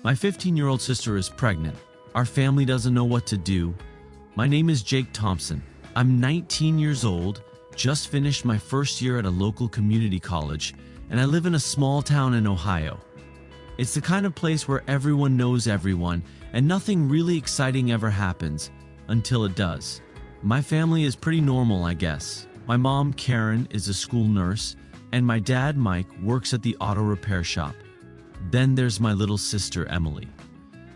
My 15-year-old sister is pregnant. Our family doesn't know what to do. My name is Jake Thompson. I'm 19 years old, just finished my first year at a local community college, and I live in a small town in Ohio. It's the kind of place where everyone knows everyone, and nothing really exciting ever happens, until it does. My family is pretty normal, I guess. My mom, Karen, is a school nurse, and my dad, Mike, works at the auto repair shop. Then there's my little sister, Emily.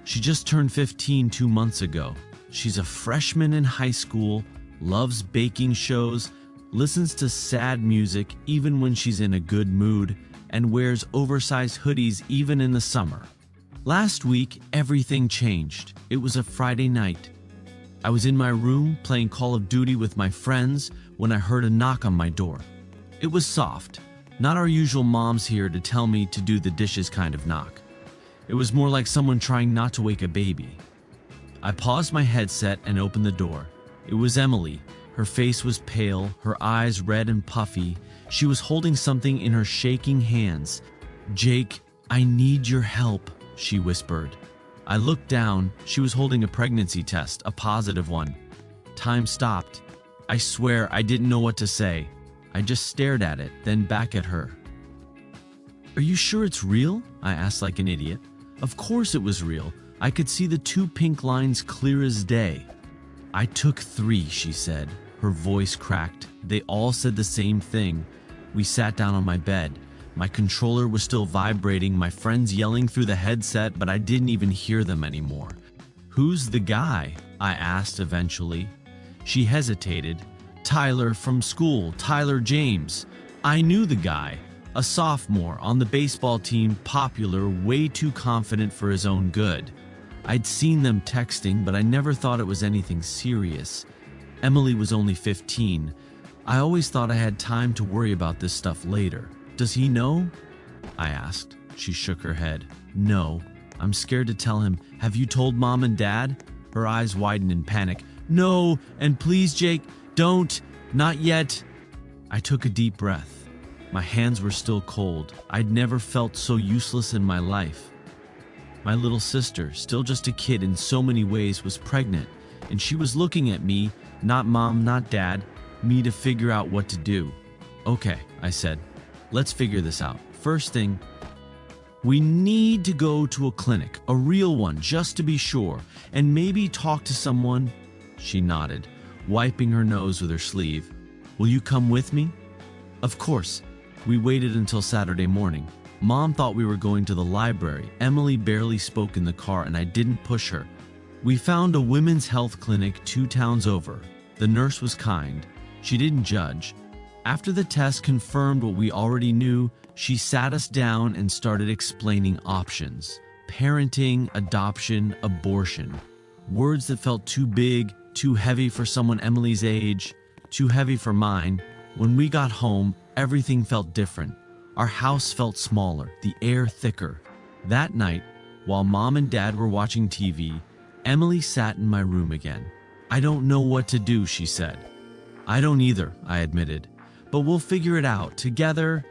She just turned 15 2 months ago. She's a freshman in high school, loves baking shows, listens to sad music even when she's in a good mood, and wears oversized hoodies even in the summer. Last week, everything changed. It was a Friday night. I was in my room playing Call of Duty with my friends when I heard a knock on my door. It was soft, not our usual moms here to tell me to do the dishes kind of knock. It was more like someone trying not to wake a baby. I paused my headset and opened the door. It was Emily. Her face was pale, her eyes red and puffy. She was holding something in her shaking hands. "Jake, I need your help," she whispered. I looked down. She was holding a pregnancy test, a positive one. Time stopped. I swear I didn't know what to say. I just stared at it, then back at her. "Are you sure it's real?" I asked like an idiot. Of course it was real. I could see the 2 pink lines clear as day. "I took 3, she said. Her voice cracked. They all said the same thing. We sat down on my bed. My controller was still vibrating, my friends yelling through the headset, but I didn't even hear them anymore. "Who's the guy?" I asked eventually. She hesitated. "Tyler from school, Tyler James." I knew the guy. A sophomore on the baseball team, popular, way too confident for his own good. I'd seen them texting, but I never thought it was anything serious. Emily was only 15. I always thought I had time to worry about this stuff later. "Does he know?" I asked. She shook her head. "No. I'm scared to tell him. Have you told Mom and Dad?" Her eyes widened in panic. "No, and please, Jake, don't. Not yet." I took a deep breath. My hands were still cold. I'd never felt so useless in my life. My little sister, still just a kid in so many ways, was pregnant, and she was looking at me, not Mom, not Dad, me to figure out what to do. "Okay," I said. "Let's figure this out. First thing, we need to go to a clinic, a real one, just to be sure, and maybe talk to someone." She nodded, wiping her nose with her sleeve. "Will you come with me?" Of course. We waited until Saturday morning. Mom thought we were going to the library. Emily barely spoke in the car, and I didn't push her. We found a women's health clinic 2 towns over. The nurse was kind. She didn't judge. After the test confirmed what we already knew, she sat us down and started explaining options. Parenting, adoption, abortion. Words that felt too big, too heavy for someone Emily's age, too heavy for mine. When we got home, everything felt different. Our house felt smaller, the air thicker. That night, while Mom and Dad were watching TV, Emily sat in my room again. "I don't know what to do," she said. "I don't either," I admitted. "But we'll figure it out together."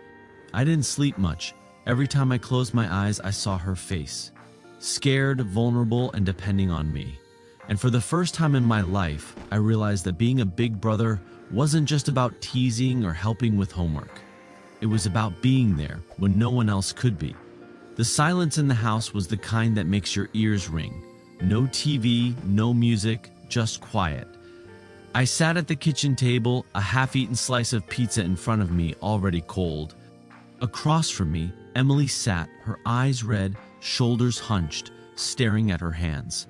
I didn't sleep much. Every time I closed my eyes, I saw her face. Scared, vulnerable, and depending on me. And for the first time in my life, I realized that being a big brother wasn't just about teasing or helping with homework. It was about being there when no one else could be. The silence in the house was the kind that makes your ears ring. No TV, no music, just quiet. I sat at the kitchen table, a half-eaten slice of pizza in front of me, already cold. Across from me, Emily sat, her eyes red, shoulders hunched, staring at her hands.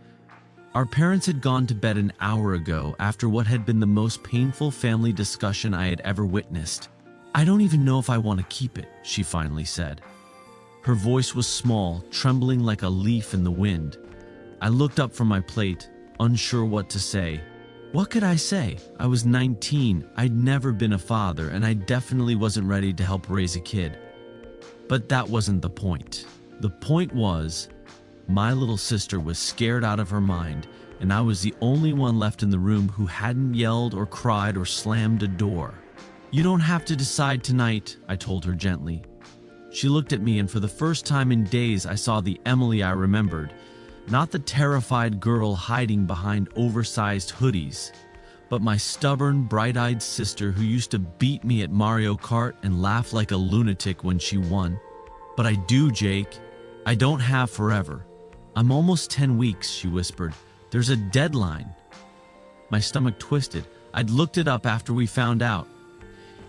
Our parents had gone to bed an hour ago after what had been the most painful family discussion I had ever witnessed. "I don't even know if I want to keep it," she finally said. Her voice was small, trembling like a leaf in the wind. I looked up from my plate, unsure what to say. What could I say? I was 19, I'd never been a father, and I definitely wasn't ready to help raise a kid. But that wasn't the point. The point was, my little sister was scared out of her mind, and I was the only one left in the room who hadn't yelled or cried or slammed a door. "You don't have to decide tonight," I told her gently. She looked at me, and for the first time in days, I saw the Emily I remembered. Not the terrified girl hiding behind oversized hoodies, but my stubborn, bright-eyed sister who used to beat me at Mario Kart and laugh like a lunatic when she won. "But I do, Jake. I don't have forever. I'm almost 10 weeks, she whispered. There's a deadline." My stomach twisted. I'd looked it up after we found out.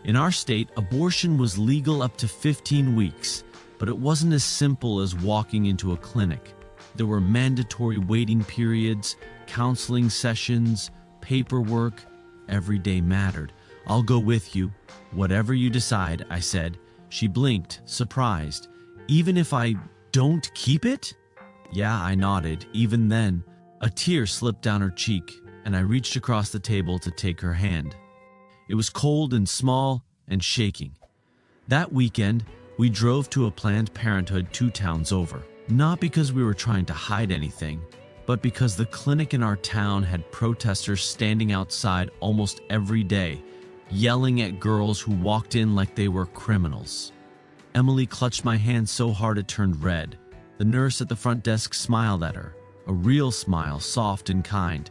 In our state, abortion was legal up to 15 weeks, but it wasn't as simple as walking into a clinic. There were mandatory waiting periods, counseling sessions, paperwork. Every day mattered. "I'll go with you. Whatever you decide," I said. She blinked, surprised. "Even if I don't keep it?" "Yeah," I nodded. Even then, a tear slipped down her cheek, and I reached across the table to take her hand. It was cold and small and shaking. That weekend, we drove to a Planned Parenthood 2 towns over. Not because we were trying to hide anything, but because the clinic in our town had protesters standing outside almost every day, yelling at girls who walked in like they were criminals. Emily clutched my hand so hard it turned red. The nurse at the front desk smiled at her, a real smile, soft and kind.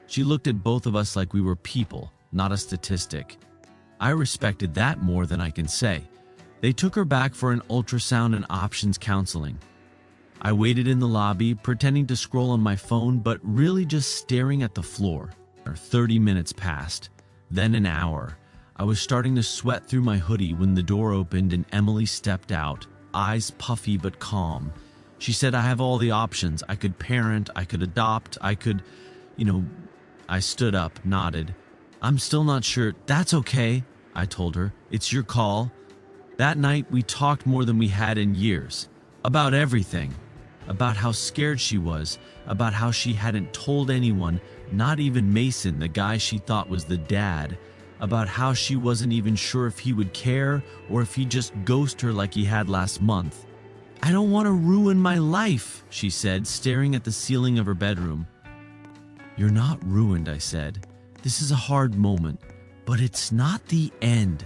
She looked at both of us like we were people, not a statistic. I respected that more than I can say. They took her back for an ultrasound and options counseling. I waited in the lobby, pretending to scroll on my phone, but really just staring at the floor. 30 minutes passed, then an hour. I was starting to sweat through my hoodie when the door opened and Emily stepped out, eyes puffy but calm. She said, "I have all the options. I could parent, I could adopt, I could, I stood up, nodded. "I'm still not sure." "That's okay," I told her. "It's your call." That night, we talked more than we had in years. About everything. About how scared she was. About how she hadn't told anyone, not even Mason, the guy she thought was the dad. About how she wasn't even sure if he would care or if he'd just ghost her like he had last month. "I don't want to ruin my life," she said, staring at the ceiling of her bedroom. "You're not ruined," I said. "This is a hard moment, but it's not the end."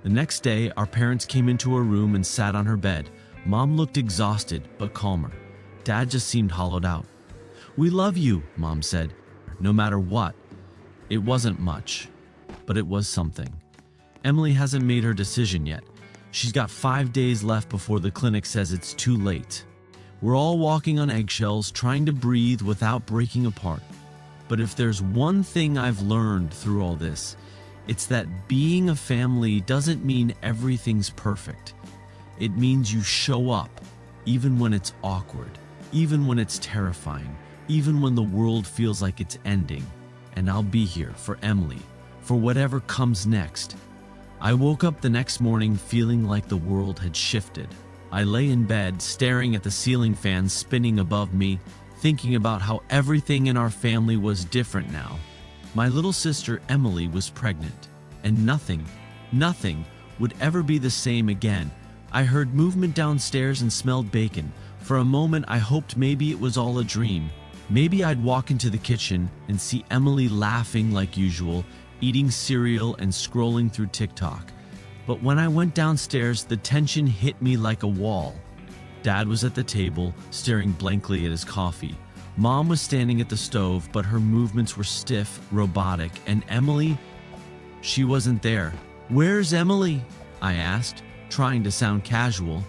The next day, our parents came into her room and sat on her bed. Mom looked exhausted, but calmer. Dad just seemed hollowed out. "We love you," Mom said, "no matter what." It wasn't much, but it was something. Emily hasn't made her decision yet. She's got 5 days left before the clinic says it's too late. We're all walking on eggshells, trying to breathe without breaking apart. But if there's one thing I've learned through all this, it's that being a family doesn't mean everything's perfect. It means you show up, even when it's awkward, even when it's terrifying, even when the world feels like it's ending. And I'll be here for Emily, for whatever comes next. I woke up the next morning feeling like the world had shifted. I lay in bed, staring at the ceiling fan spinning above me, thinking about how everything in our family was different now. My little sister Emily was pregnant, and nothing would ever be the same again. I heard movement downstairs and smelled bacon. For a moment, I hoped maybe it was all a dream. Maybe I'd walk into the kitchen and see Emily laughing like usual, eating cereal and scrolling through TikTok. But when I went downstairs, the tension hit me like a wall. Dad was at the table, staring blankly at his coffee. Mom was standing at the stove, but her movements were stiff, robotic, and Emily, she wasn't there. "Where's Emily?" I asked, trying to sound casual.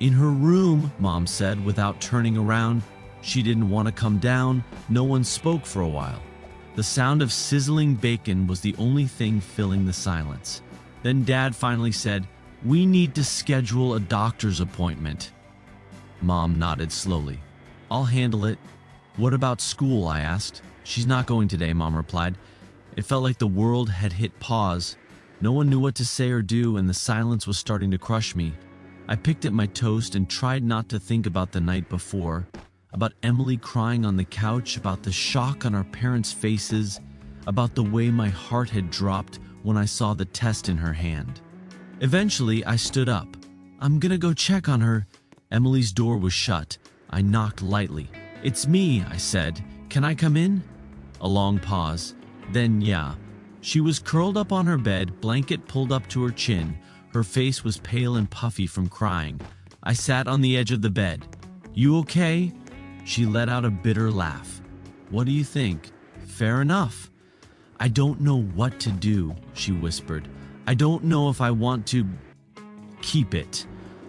"In her room," Mom said without turning around. She didn't want to come down. No one spoke for a while. The sound of sizzling bacon was the only thing filling the silence. Then Dad finally said, "We need to schedule a doctor's appointment." Mom nodded slowly. "I'll handle it." "What about school?" I asked. "She's not going today," Mom replied. It felt like the world had hit pause. No one knew what to say or do, and the silence was starting to crush me. I picked at my toast and tried not to think about the night before, about Emily crying on the couch, about the shock on our parents' faces, about the way my heart had dropped when I saw the test in her hand. Eventually, I stood up. "I'm gonna go check on her." Emily's door was shut. I knocked lightly. "It's me," I said. "Can I come in?" A long pause. Then, yeah. She was curled up on her bed, blanket pulled up to her chin, Her face was pale and puffy from crying. I sat on the edge of the bed. "You okay?" She let out a bitter laugh. "What do you think? Fair enough." "I don't know what to do," she whispered. "I don't know if I want to keep it,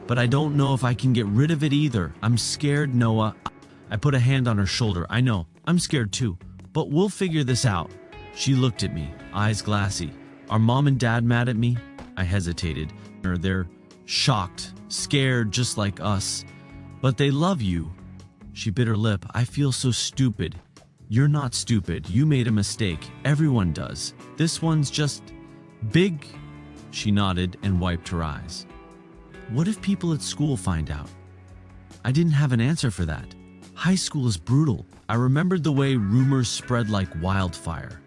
but I don't know if I can get rid of it either. I'm scared, Noah." I put a hand on her shoulder. "I know, I'm scared too, but we'll figure this out." She looked at me, eyes glassy. "Are Mom and Dad mad at me?" I hesitated. "They're shocked, scared just like us. But they love you." She bit her lip. "I feel so stupid." "You're not stupid. You made a mistake. Everyone does. This one's just big." She nodded and wiped her eyes. "What if people at school find out?" I didn't have an answer for that. High school is brutal. I remembered the way rumors spread like wildfire.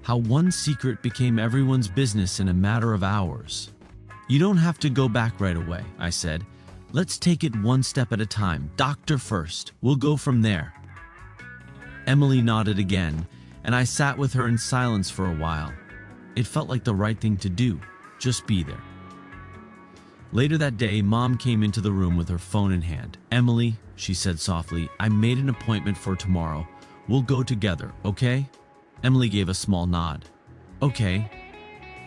How one secret became everyone's business in a matter of hours. "You don't have to go back right away," I said. "Let's take it one step at a time. Doctor first. We'll go from there." Emily nodded again, and I sat with her in silence for a while. It felt like the right thing to do. Just be there. Later that day, Mom came into the room with her phone in hand. "Emily," she said softly, "I made an appointment for tomorrow. We'll go together, okay?" Emily gave a small nod. "Okay."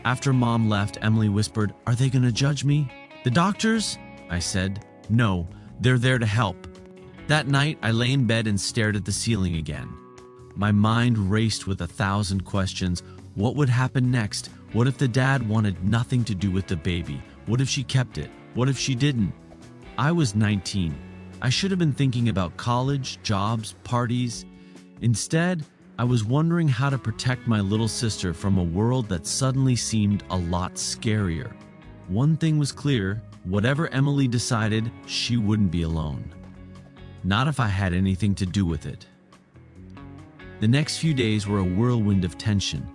After Mom left, Emily whispered, "Are they gonna judge me?" "The doctors?" I said. "No, they're there to help." That night, I lay in bed and stared at the ceiling again. My mind raced with 1,000 questions. What would happen next? What if the dad wanted nothing to do with the baby? What if she kept it? What if she didn't? I was 19. I should have been thinking about college, jobs, parties. Instead, I was wondering how to protect my little sister from a world that suddenly seemed a lot scarier. One thing was clear: whatever Emily decided, she wouldn't be alone. Not if I had anything to do with it. The next few days were a whirlwind of tension.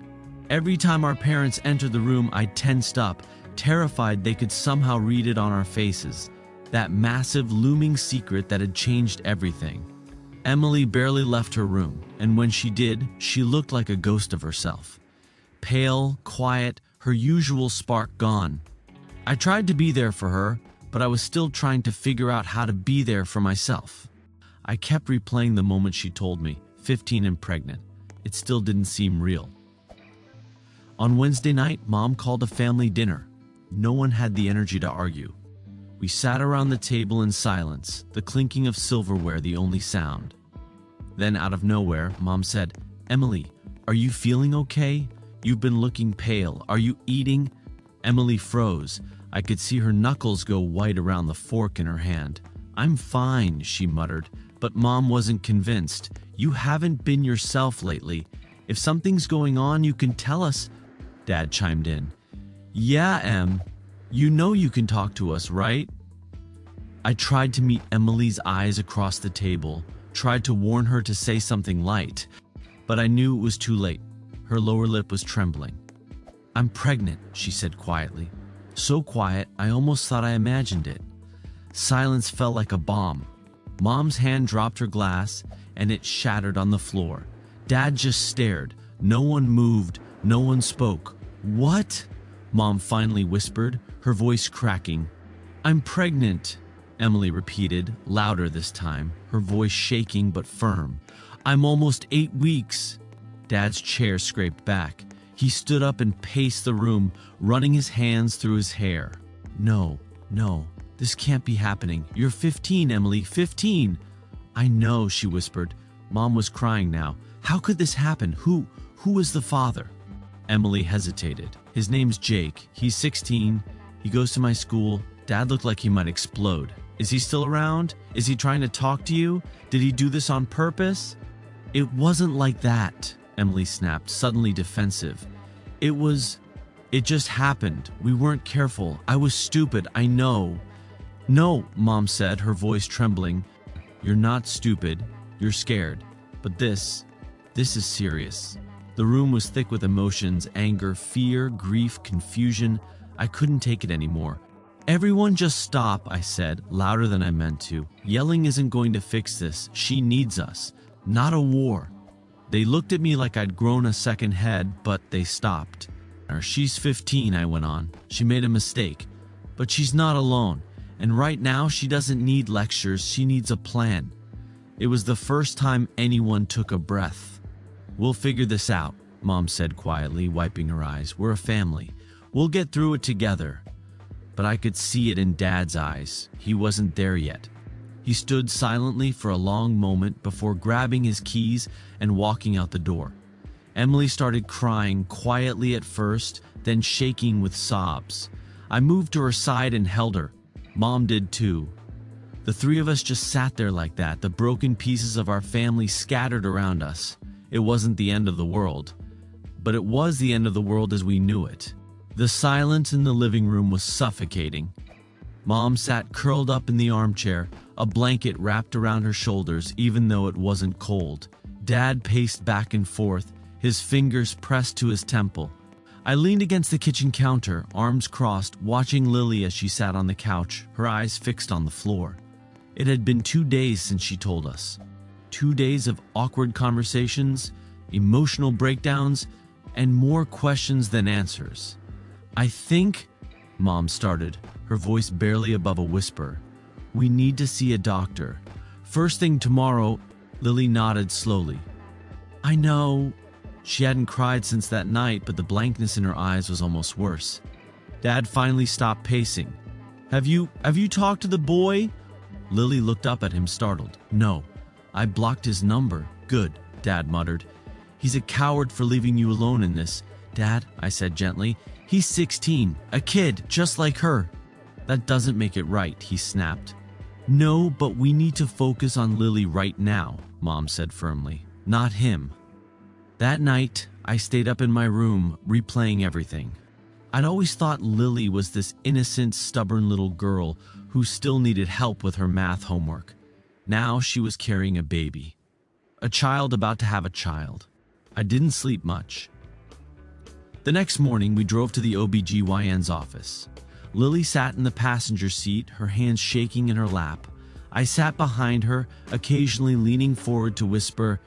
Every time our parents entered the room, I tensed up, terrified they could somehow read it on our faces. That massive, looming secret that had changed everything. Emily barely left her room, and when she did, she looked like a ghost of herself. Pale, quiet, her usual spark gone. I tried to be there for her, but I was still trying to figure out how to be there for myself. I kept replaying the moment she told me, 15 and pregnant. It still didn't seem real. On Wednesday night, Mom called a family dinner. No one had the energy to argue. We sat around the table in silence, the clinking of silverware the only sound. Then, out of nowhere, Mom said, "Emily, are you feeling okay? You've been looking pale. Are you eating?" Emily froze. I could see her knuckles go white around the fork in her hand. "I'm fine," she muttered, but Mom wasn't convinced. "You haven't been yourself lately. If something's going on, you can tell us," Dad chimed in. "Yeah, Em. You know you can talk to us, right?" I tried to meet Emily's eyes across the table, tried to warn her to say something light, but I knew it was too late. Her lower lip was trembling. "I'm pregnant," she said quietly. So quiet, I almost thought I imagined it. Silence fell like a bomb. Mom's hand dropped her glass, and it shattered on the floor. Dad just stared. No one moved. No one spoke. "What?" Mom finally whispered, her voice cracking. "I'm pregnant," Emily repeated, louder this time, her voice shaking but firm. "I'm almost 8 weeks." Dad's chair scraped back. He stood up and paced the room, running his hands through his hair. No, this can't be happening. You're 15, Emily, 15. "I know," she whispered. Mom was crying now. "How could this happen? Who is the father?" Emily hesitated. "His name's Jake. He's 16. He goes to my school." Dad looked like he might explode. "Is he still around? Is he trying to talk to you? Did he do this on purpose?" "It wasn't like that," Emily snapped, suddenly defensive. It just happened. We weren't careful. I was stupid, I know." "No," Mom said, her voice trembling. "You're not stupid. You're scared. But this is serious." The room was thick with emotions, anger, fear, grief, confusion. I couldn't take it anymore. "Everyone just stop," I said, louder than I meant to. "Yelling isn't going to fix this. She needs us. Not a war." They looked at me like I'd grown a second head, but they stopped. "She's 15, I went on. She made a mistake. But she's not alone, and right now she doesn't need lectures, she needs a plan. It was the first time anyone took a breath. We'll figure this out, Mom said quietly, wiping her eyes. We're a family. We'll get through it together. But I could see it in Dad's eyes. He wasn't there yet. He stood silently for a long moment before grabbing his keys and walking out the door. Emily started crying quietly at first, then shaking with sobs. I moved to her side and held her. Mom did too. The three of us just sat there like that, the broken pieces of our family scattered around us. It wasn't the end of the world, but it was the end of the world as we knew it. The silence in the living room was suffocating. Mom sat curled up in the armchair, a blanket wrapped around her shoulders even though it wasn't cold. Dad paced back and forth, his fingers pressed to his temple. I leaned against the kitchen counter, arms crossed, watching Lily as she sat on the couch, her eyes fixed on the floor. It had been 2 days since she told us. 2 days of awkward conversations, emotional breakdowns, and more questions than answers. I think, Mom started, her voice barely above a whisper, we need to see a doctor. First thing tomorrow. Lily nodded slowly. I know. She hadn't cried since that night, but the blankness in her eyes was almost worse. Dad finally stopped pacing. Have you talked to the boy? Lily looked up at him, startled. No, I blocked his number. Good, Dad muttered. He's a coward for leaving you alone in this. Dad, I said gently, he's 16, a kid, just like her. That doesn't make it right, he snapped. No, but we need to focus on Lily right now, Mom said firmly, not him. That night, I stayed up in my room, replaying everything. I'd always thought Lily was this innocent, stubborn little girl who still needed help with her math homework. Now she was carrying a baby. A child about to have a child. I didn't sleep much. The next morning, we drove to the OBGYN's office. Lily sat in the passenger seat, her hands shaking in her lap. I sat behind her, occasionally leaning forward to whisper,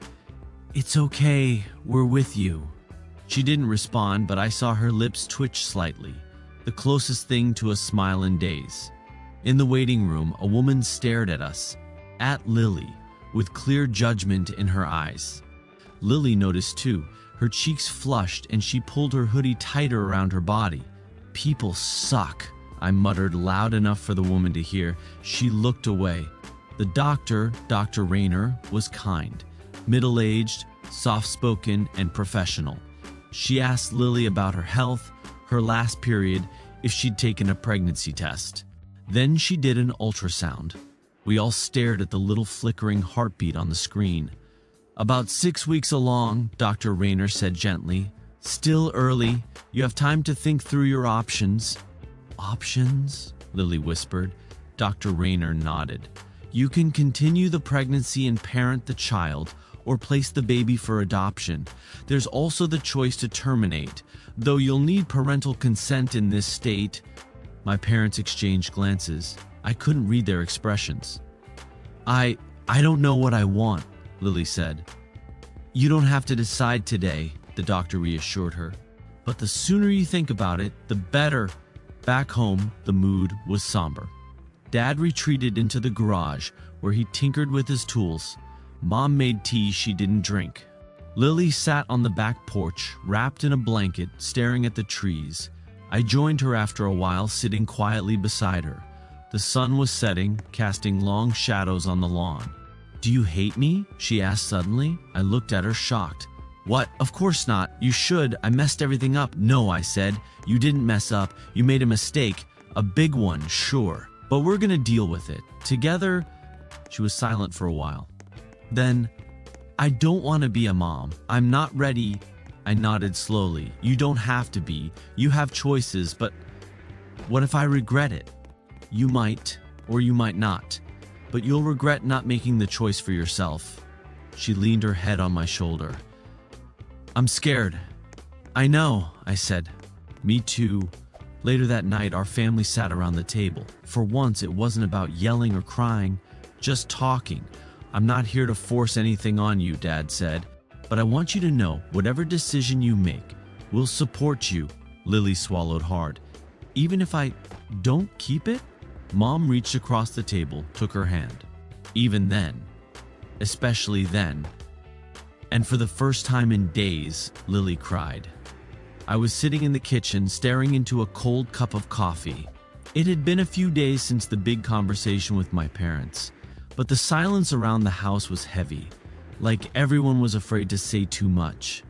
"It's okay, we're with you." She didn't respond, but I saw her lips twitch slightly, the closest thing to a smile in days. In the waiting room, a woman stared at us, at Lily, with clear judgment in her eyes. Lily noticed too. Her cheeks flushed and she pulled her hoodie tighter around her body. People suck, I muttered loud enough for the woman to hear. She looked away. The doctor, Dr. Rayner, was kind, middle-aged, soft-spoken, and professional. She asked Lily about her health, her last period, if she'd taken a pregnancy test. Then she did an ultrasound. We all stared at the little flickering heartbeat on the screen. About 6 weeks along, Dr. Rayner said gently. Still early. You have time to think through your options. Options? Lily whispered. Dr. Rayner nodded. You can continue the pregnancy and parent the child, or place the baby for adoption. There's also the choice to terminate, though you'll need parental consent in this state. My parents exchanged glances. I couldn't read their expressions. I don't know what I want, Lily said. You don't have to decide today, the doctor reassured her. But the sooner you think about it, the better. Back home, the mood was somber. Dad retreated into the garage, where he tinkered with his tools. Mom made tea she didn't drink. Lily sat on the back porch, wrapped in a blanket, staring at the trees. I joined her after a while, sitting quietly beside her. The sun was setting, casting long shadows on the lawn. Do you hate me? She asked suddenly. I looked at her, shocked. What? Of course not. You should. I messed everything up. No, I said. You didn't mess up. You made a mistake. A big one, sure. But we're gonna deal with it. Together. She was silent for a while. Then, I don't want to be a mom. I'm not ready. I nodded slowly. You don't have to be. You have choices, but what if I regret it? You might, or you might not. But you'll regret not making the choice for yourself. She leaned her head on my shoulder. I'm scared. I know, I said. Me too. Later that night, our family sat around the table. For once, it wasn't about yelling or crying, just talking. I'm not here to force anything on you, Dad said. But I want you to know, whatever decision you make, we'll support you. Lily swallowed hard. Even if I Don't keep it? Mom reached across the table, took her hand. Even then, especially then, and for the first time in days, Lily cried. I was sitting in the kitchen, staring into a cold cup of coffee. It had been a few days since the big conversation with my parents, but the silence around the house was heavy, like everyone was afraid to say too much.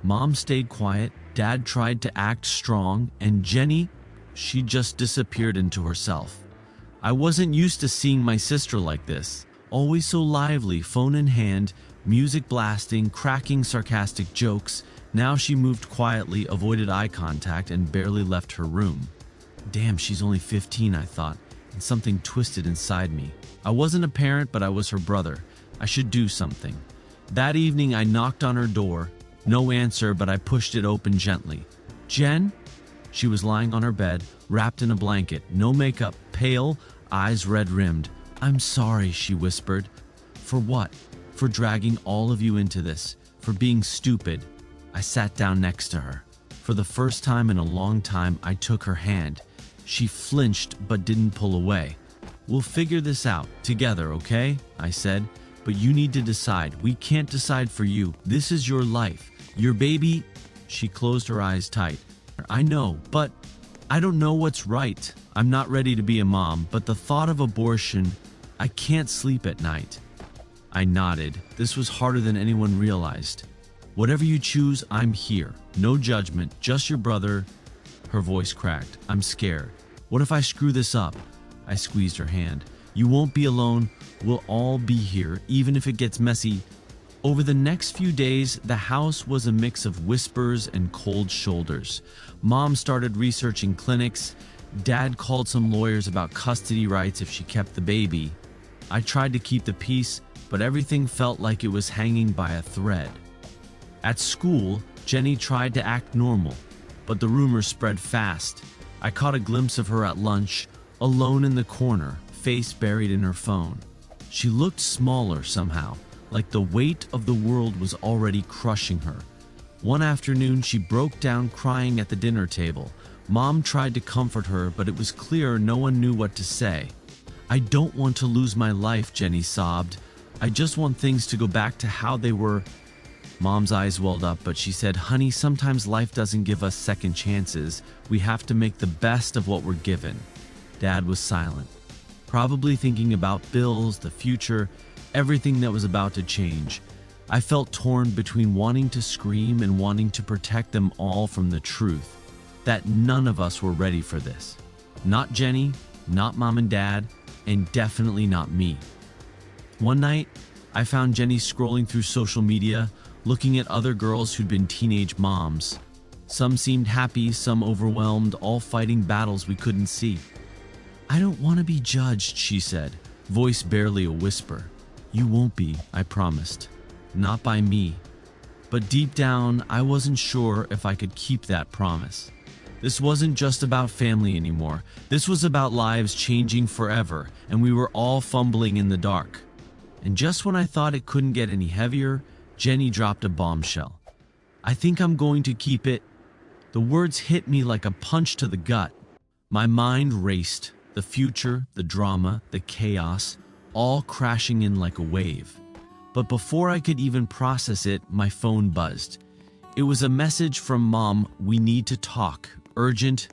Mom stayed quiet, Dad tried to act strong, and Jenny, she just disappeared into herself. I wasn't used to seeing my sister like this, always so lively, phone in hand, music blasting, cracking sarcastic jokes. Now she moved quietly, avoided eye contact, and barely left her room. Damn, she's only 15, I thought, and something twisted inside me. I wasn't a parent, but I was her brother. I should do something. That evening, I knocked on her door. No answer, but I pushed it open gently. Jen? She was lying on her bed, wrapped in a blanket, no makeup, pale, eyes red-rimmed. I'm sorry, she whispered. For what? For dragging all of you into this, for being stupid. I sat down next to her. For the first time in a long time, I took her hand. She flinched but didn't pull away. We'll figure this out together, okay? I said. But you need to decide. We can't decide for you. This is your life. Your baby. She closed her eyes tight. I know, but I don't know what's right. I'm not ready to be a mom, but the thought of abortion, I can't sleep at night. I nodded. This was harder than anyone realized. Whatever you choose, I'm here. No judgment, just your brother. Her voice cracked. I'm scared. What if I screw this up? I squeezed her hand. You won't be alone. We'll all be here, even if it gets messy. Over the next few days, the house was a mix of whispers and cold shoulders. Mom started researching clinics. Dad called some lawyers about custody rights if she kept the baby. I tried to keep the peace, but everything felt like it was hanging by a thread. At school, Jenny tried to act normal, but the rumors spread fast. I caught a glimpse of her at lunch, alone in the corner, face buried in her phone. She looked smaller somehow, like the weight of the world was already crushing her. One afternoon, she broke down crying at the dinner table. Mom tried to comfort her, but it was clear no one knew what to say. I don't want to lose my life, Jenny sobbed. I just want things to go back to how they were. Mom's eyes welled up, but she said, honey, sometimes life doesn't give us second chances. We have to make the best of what we're given. Dad was silent, probably thinking about bills, the future, everything that was about to change. I felt torn between wanting to scream and wanting to protect them all from the truth that none of us were ready for this. Not Jenny, not Mom and Dad, and definitely not me. One night, I found Jenny scrolling through social media, looking at other girls who'd been teenage moms. Some seemed happy, some overwhelmed, all fighting battles we couldn't see. I don't want to be judged, she said, voice barely a whisper. You won't be, I promised. Not by me. But deep down, I wasn't sure if I could keep that promise. This wasn't just about family anymore. This was about lives changing forever, and we were all fumbling in the dark. And just when I thought it couldn't get any heavier, Jenny dropped a bombshell. I think I'm going to keep it. The words hit me like a punch to the gut. My mind raced, the future, the drama, the chaos, all crashing in like a wave. But before I could even process it, my phone buzzed. It was a message from Mom, we need to talk, urgent.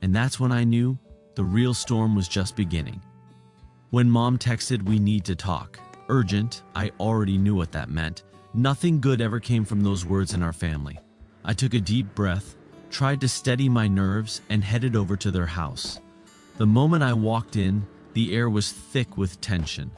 And that's when I knew the real storm was just beginning. When Mom texted, we need to talk, urgent, I already knew what that meant. Nothing good ever came from those words in our family. I took a deep breath, tried to steady my nerves, and headed over to their house. The moment I walked in, the air was thick with tension.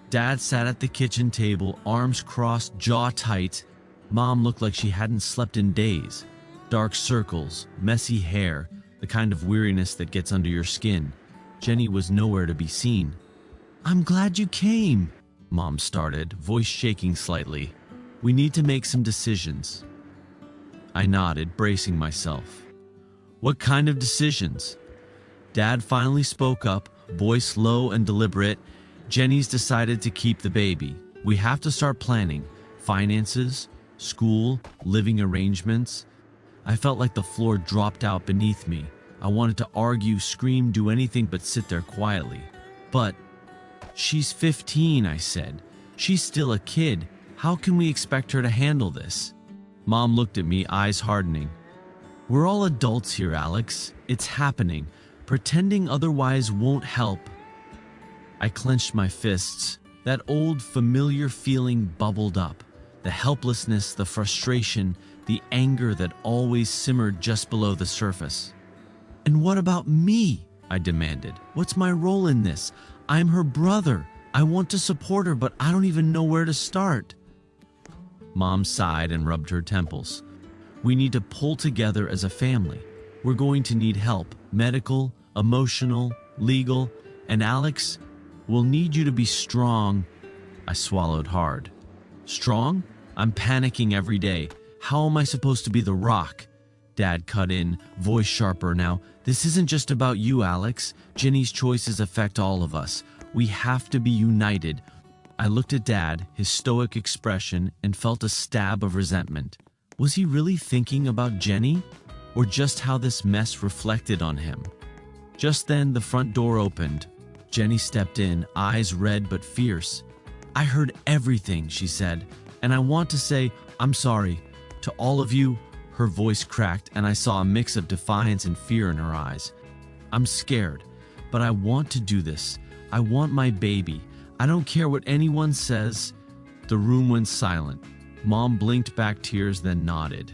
Dad sat at the kitchen table, arms crossed, jaw tight. Mom looked like she hadn't slept in days. Dark circles, messy hair, the kind of weariness that gets under your skin. Jenny was nowhere to be seen. I'm glad you came, Mom started, voice shaking slightly. We need to make some decisions. I nodded, bracing myself. What kind of decisions? Dad finally spoke up, voice low and deliberate. Jenny's decided to keep the baby. We have to start planning. Finances, school, living arrangements. I felt like the floor dropped out beneath me. I wanted to argue, scream, do anything but sit there quietly. But she's 15, I said. She's still a kid. How can we expect her to handle this? Mom looked at me, eyes hardening. We're all adults here, Alex. It's happening. Pretending otherwise won't help. I clenched my fists. That old familiar feeling bubbled up. The helplessness, the frustration, the anger that always simmered just below the surface. And what about me? I demanded. What's my role in this? I'm her brother. I want to support her, but I don't even know where to start. Mom sighed and rubbed her temples. We need to pull together as a family. We're going to need help, medical, emotional, legal, and Alex, we'll need you to be strong. I swallowed hard. Strong? I'm panicking every day. How am I supposed to be the rock? Dad cut in, voice sharper now. This isn't just about you, Alex. Jenny's choices affect all of us. We have to be united. I looked at Dad, his stoic expression, and felt a stab of resentment. Was he really thinking about Jenny? Or just how this mess reflected on him? Just then, the front door opened. Jenny stepped in, eyes red but fierce. I heard everything, she said, and I want to say, I'm sorry. To all of you. Her voice cracked, and I saw a mix of defiance and fear in her eyes. I'm scared, but I want to do this. I want my baby. I don't care what anyone says. The room went silent. Mom blinked back tears, then nodded.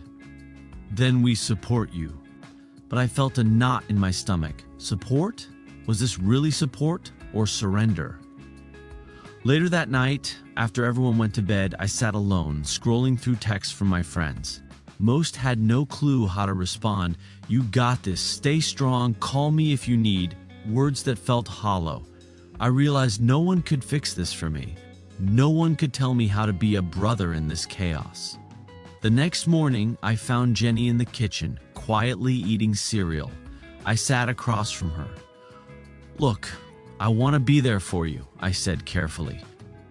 Then we support you. But I felt a knot in my stomach. Support? Was this really support or surrender? Later that night, after everyone went to bed, I sat alone, scrolling through texts from my friends. Most had no clue how to respond. You got this. Stay strong. Call me if you need. Words that felt hollow. I realized no one could fix this for me. No one could tell me how to be a brother in this chaos. The next morning, I found Jenny in the kitchen, quietly eating cereal. I sat across from her. Look, I want to be there for you, I said carefully.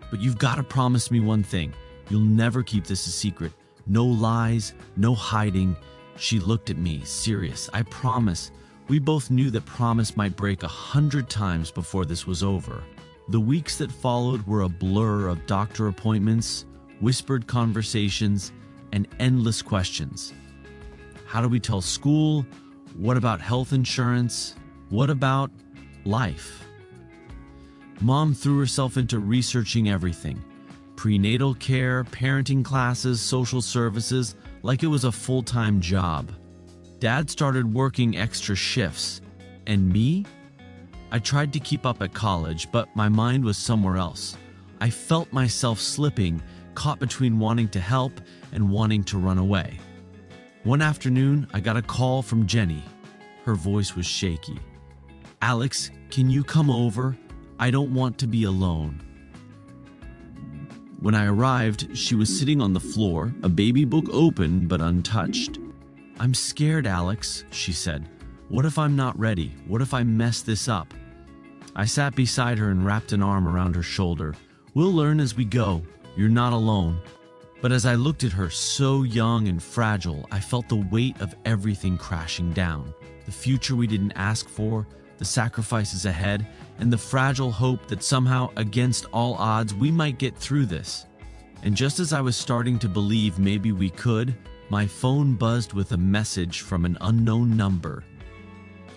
But you've got to promise me one thing. You'll never keep this a secret. No lies, no hiding. She looked at me, serious. I promise. We both knew that promise might break 100 times before this was over. The weeks that followed were a blur of doctor appointments, whispered conversations, and endless questions. How do we tell school? What about health insurance? What about life? Mom threw herself into researching everything. Prenatal care, parenting classes, social services, like it was a full-time job. Dad started working extra shifts. And me? I tried to keep up at college, but my mind was somewhere else. I felt myself slipping, caught between wanting to help and wanting to run away. One afternoon, I got a call from Jenny. Her voice was shaky. Alex, can you come over? I don't want to be alone. When I arrived, she was sitting on the floor, a baby book open but untouched. I'm scared, Alex, she said. What if I'm not ready? What if I mess this up? I sat beside her and wrapped an arm around her shoulder. We'll learn as we go. You're not alone. But as I looked at her, so young and fragile, I felt the weight of everything crashing down. The future we didn't ask for, the sacrifices ahead, and the fragile hope that somehow, against all odds, we might get through this. And just as I was starting to believe maybe we could, my phone buzzed with a message from an unknown number.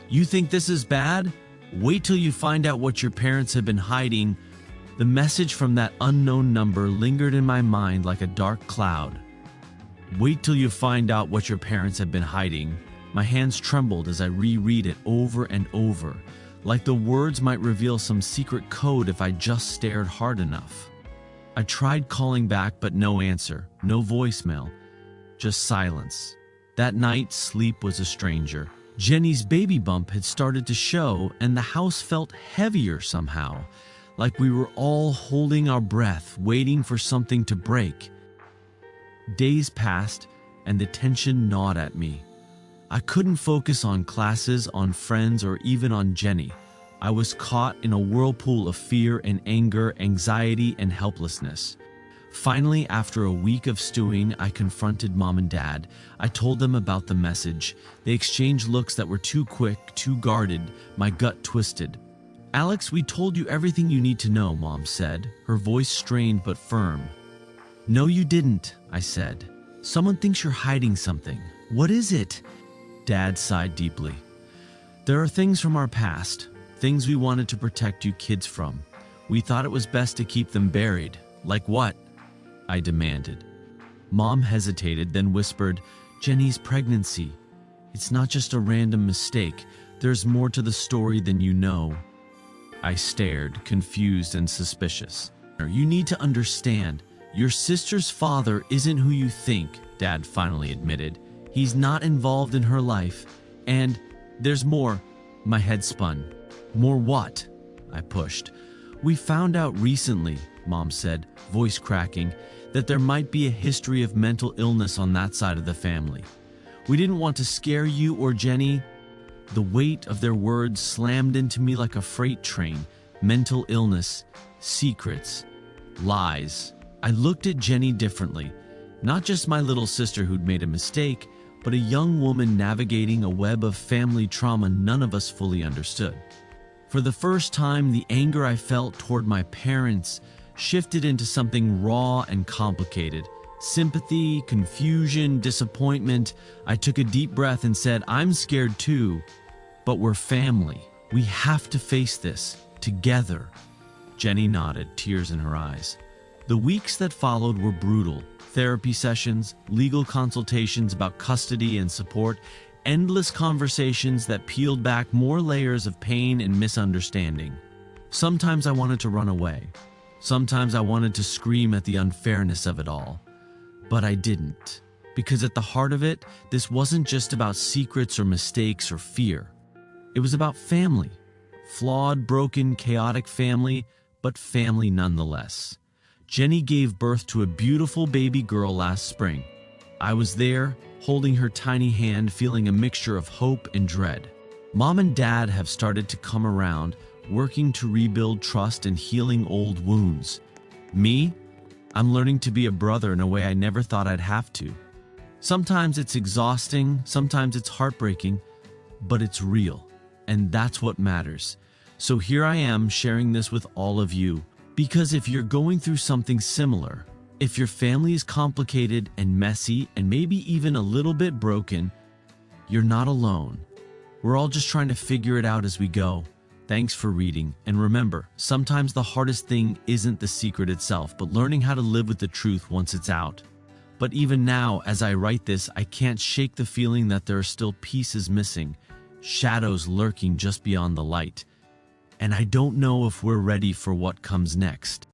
You think this is bad? Wait till you find out what your parents have been hiding. The message from that unknown number lingered in my mind like a dark cloud. Wait till you find out what your parents have been hiding. My hands trembled as I reread it over and over, like the words might reveal some secret code if I just stared hard enough. I tried calling back, but no answer, no voicemail, just silence. That night, sleep was a stranger. Jenny's baby bump had started to show, and the house felt heavier somehow, like we were all holding our breath, waiting for something to break. Days passed, and the tension gnawed at me. I couldn't focus on classes, on friends, or even on Jenny. I was caught in a whirlpool of fear and anger, anxiety and helplessness. Finally, after a week of stewing, I confronted Mom and Dad. I told them about the message. They exchanged looks that were too quick, too guarded. My gut twisted. "Alex, we told you everything you need to know," Mom said, her voice strained but firm. "No, you didn't," I said. "Someone thinks you're hiding something. What is it?" Dad sighed deeply. "There are things from our past, things we wanted to protect you kids from. We thought it was best to keep them buried." "Like what?" I demanded. Mom hesitated, then whispered, "Jenny's pregnancy. It's not just a random mistake. There's more to the story than you know." I stared, confused and suspicious. "You need to understand. Your sister's father isn't who you think," Dad finally admitted. "He's not involved in her life. And there's more." My head spun. "More what?" I pushed. "We found out recently," Mom said, voice cracking, "that there might be a history of mental illness on that side of the family. We didn't want to scare you or Jenny." The weight of their words slammed into me like a freight train. Mental illness, secrets, lies. I looked at Jenny differently. Not just my little sister who'd made a mistake, but a young woman navigating a web of family trauma none of us fully understood. For the first time, the anger I felt toward my parents shifted into something raw and complicated. Sympathy, confusion, disappointment. I took a deep breath and said, "I'm scared too, but we're family. We have to face this together." Jenny nodded, tears in her eyes. The weeks that followed were brutal. Therapy sessions, legal consultations about custody and support, endless conversations that peeled back more layers of pain and misunderstanding. Sometimes I wanted to run away. Sometimes I wanted to scream at the unfairness of it all. But I didn't. Because at the heart of it, this wasn't just about secrets or mistakes or fear. It was about family. Flawed, broken, chaotic family, but family nonetheless. Jenny gave birth to a beautiful baby girl last spring. I was there, holding her tiny hand, feeling a mixture of hope and dread. Mom and Dad have started to come around, working to rebuild trust and healing old wounds. Me? I'm learning to be a brother in a way I never thought I'd have to. Sometimes it's exhausting, sometimes it's heartbreaking, but it's real, and that's what matters. So here I am sharing this with all of you, because if you're going through something similar, if your family is complicated and messy and maybe even a little bit broken, you're not alone. We're all just trying to figure it out as we go. Thanks for reading, and remember, sometimes the hardest thing isn't the secret itself, but learning how to live with the truth once it's out. But even now, as I write this, I can't shake the feeling that there are still pieces missing, shadows lurking just beyond the light. And I don't know if we're ready for what comes next.